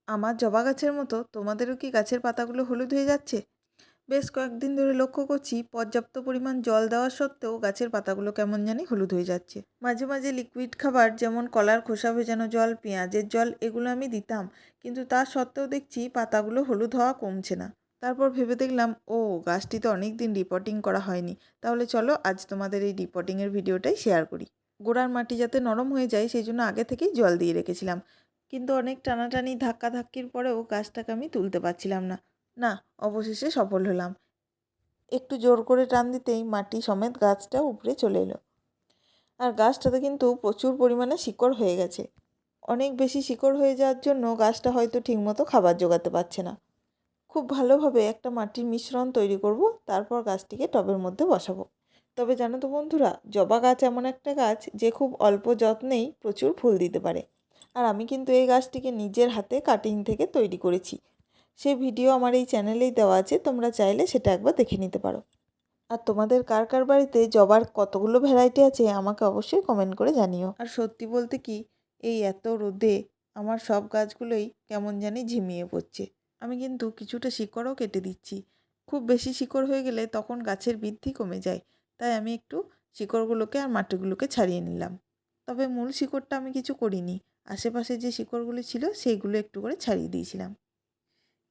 আমার জবা গাছের মতো তোমাদেরও কি গাছের পাতাগুলো হলুদ হয়ে যাচ্ছে? বেশ কয়েকদিন ধরে লক্ষ্য করছি পর্যাপ্ত পরিমাণ জল দেওয়া সত্ত্বেও গাছের পাতাগুলো কেমন জানি হলুদ হয়ে যাচ্ছে। মাঝে মাঝে লিকুইড খাবার যেমন কলার খোসা ভেজানো জল, পেঁয়াজের জল এগুলো আমি দিতাম, কিন্তু তা সত্ত্বেও দেখছি পাতাগুলো হলুদ হওয়া কমছে না। তারপর ভেবে দেখলাম, ও গাছটি তো অনেক দিন রিপোর্টিং করা হয়নি, তাহলে চলো আজ তোমাদের এই রিপোর্টিংয়ের ভিডিওটাই শেয়ার করি। গোড়ার মাটি যাতে নরম হয়ে যায় সেই জন্য আগে থেকেই জল দিয়ে রেখেছিলাম, কিন্তু অনেক টানাটানি ধাক্কাধাক্কির পরেও গাছটাকে আমি তুলতে পারছিলাম না। না, অবশেষে সফল হলাম। একটু জোর করে টান দিতেই মাটি সমেত গাছটা উপড়ে চলে এলো। আর গাছটাতে কিন্তু প্রচুর পরিমাণে শিকড় হয়ে গেছে। অনেক বেশি শিকড় হয়ে যাওয়ার জন্য গাছটা হয়তো ঠিকমতো খাবার জোগাতে পারছে না। খুব ভালোভাবে একটা মাটির মিশ্রণ তৈরি করব, তারপর গাছটিকে টবের মধ্যে বসাবো। তবে জানো তো বন্ধুরা, জবা গাছ এমন একটা গাছ যে খুব অল্প যত্নেই প্রচুর ফুল দিতে পারে। আর আমি কিন্তু এই গাছটিকে নিজের হাতে কাটিং থেকে তৈরি করেছি। সেই ভিডিও আমার এই চ্যানেলেই দেওয়া আছে, তোমরা চাইলে সেটা একবার দেখে নিতে পারো। আর তোমাদের কার কার বাড়িতে জবার কতগুলো ভ্যারাইটি আছে আমাকে অবশ্যই কমেন্ট করে জানিও। আর সত্যি বলতে কি, এই এত রোদে আমার সব গাছগুলোই কেমন জানি ঝিমিয়ে পড়ছে। আমি কিন্তু কিছুটা শিকড়ও কেটে দিচ্ছি। খুব বেশি শিকড় হয়ে গেলে তখন গাছের বৃদ্ধি কমে যায়, তাই আমি একটু শিকড়গুলোকে আর মাটিগুলোকে ছাড়িয়ে নিলাম। তবে মূল শিকড়টা আমি কিছু করিনি, আশেপাশে যে শিকড়গুলি ছিল সেইগুলো একটু করে ছাড়িয়ে দিয়েছিলাম।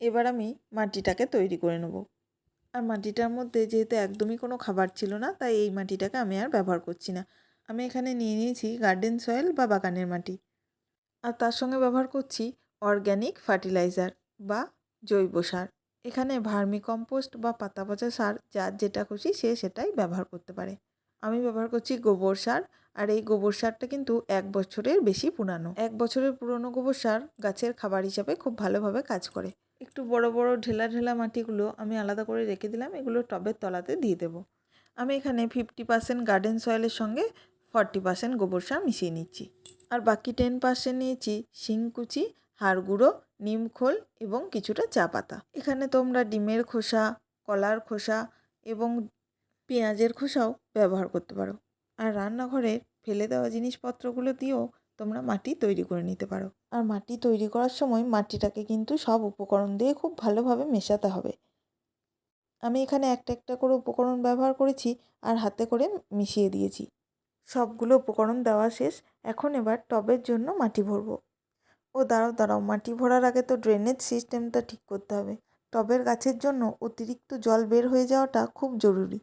এবার আমি মাটিটাকে তৈরি করে নেব। আর মাটিটার মধ্যে যেহেতু একদমই কোনো খাবার ছিল না, তাই এই মাটিটাকে আমি আর ব্যবহার করছি না। আমি এখানে নিয়ে নিয়েছি গার্ডেন সয়েল বা বাগানের মাটি। আর তার সঙ্গে ব্যবহার করছি অর্গ্যানিক ফার্টিলাইজার বা জৈব সার। এখানে ভার্মি কম্পোস্ট বা পাতা পচা সার যার যেটা খুশি সে সেটাই ব্যবহার করতে পারে। আমি ব্যবহার করছি গোবর সার। আর এই গোবর সারটা কিন্তু 1 বছরের বেশি পুরানো। 1 বছরের পুরনো গোবর সার গাছের খাবার হিসাবে খুব ভালোভাবে কাজ করে। একটু বড় বড় ঢেলা ঢেলা মাটিগুলো আমি আলাদা করে রেখে দিলাম, এগুলো টবের তলাতে দিয়ে দেবো। আমি এখানে 50% গার্ডেন সয়েলের সঙ্গে 40% গোবর সার মিশিয়ে নিচ্ছি। আর বাকি 10% নিয়েছি শিংকুচি, হাড় গুঁড়ো, নিম খোল এবং কিছুটা চা পাতা। এখানে তোমরা ডিমের খোসা, কলার খোসা এবং পেঁয়াজের খোসাও ব্যবহার করতে পারো। আর রান্নাঘরের ফেলে দেওয়া জিনিসপত্রগুলো দিয়েও তোমরা মাটি তৈরি করে নিতে পারো। আর মাটি তৈরি করার সময় মাটিটাকে কিন্তু সব উপকরণ দিয়ে খুব ভালোভাবে মেশাতে হবে। আমি এখানে একটা একটা করে উপকরণ ব্যবহার করেছি আর হাতে করে মিশিয়ে দিয়েছি। সবগুলো উপকরণ দেওয়া শেষ। এখন এবার টবের জন্য মাটি ভরবো। ও দাঁড়াও দাঁড়াও, মাটি ভরার আগে তো ড্রেনেজ সিস্টেমটা ঠিক করতে হবে। টবের গাছের জন্য অতিরিক্ত জল বের হয়ে যাওয়াটা খুব জরুরি।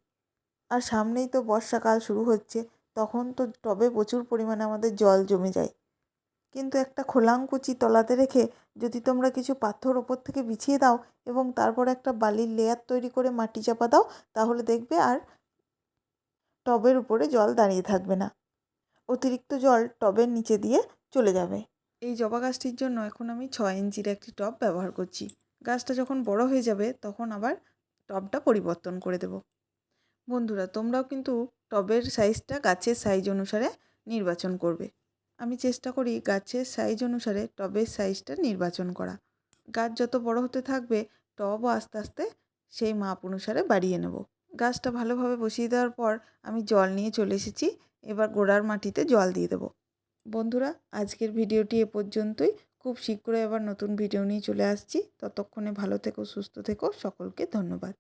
আর সামনেই তো বর্ষাকাল শুরু হচ্ছে, তখন তো টবে প্রচুর পরিমাণে আমাদের জল জমে যায়। কিন্তু একটা খোলাঙ্কুচি তলাতে রেখে যদি তোমরা কিছু পাথর ওপর থেকে বিছিয়ে দাও এবং তারপর একটা বালির লেয়ার তৈরি করে মাটি চাপা দাও, তাহলে দেখবে আর টবের উপরে জল দাঁড়িয়ে থাকবে না, অতিরিক্ত জল টবের নিচে দিয়ে চলে যাবে। এই জবা গাছটির জন্য এখন আমি 6 ইঞ্চির একটি টব ব্যবহার করছি। গাছটা যখন বড় হয়ে যাবে তখন আবার টবটা পরিবর্তন করে দেব। বন্ধুরা, তোমরাও কিন্তু টবের সাইজটা গাছের সাইজ অনুসারে নির্বাচন করবে। আমি চেষ্টা করি গাছের সাইজ অনুসারে টবের সাইজটা নির্বাচন করা। গাছ যত বড় হতে থাকবে টবও আস্তে আস্তে সেই মাপ অনুসারে বাড়িয়ে নেব। গাছটা ভালোভাবে বসিয়ে দেওয়ার পর আমি জল নিয়ে চলে এসেছি। এবার গোড়ার মাটিতে জল দিয়ে দেব। বন্ধুরা, আজকের ভিডিওটি এ পর্যন্তই। খুব শীঘ্রই আবার নতুন ভিডিও নিয়ে চলে আসছি। ততক্ষণে ভালো থেকো, সুস্থ থেকো। সকলকে ধন্যবাদ।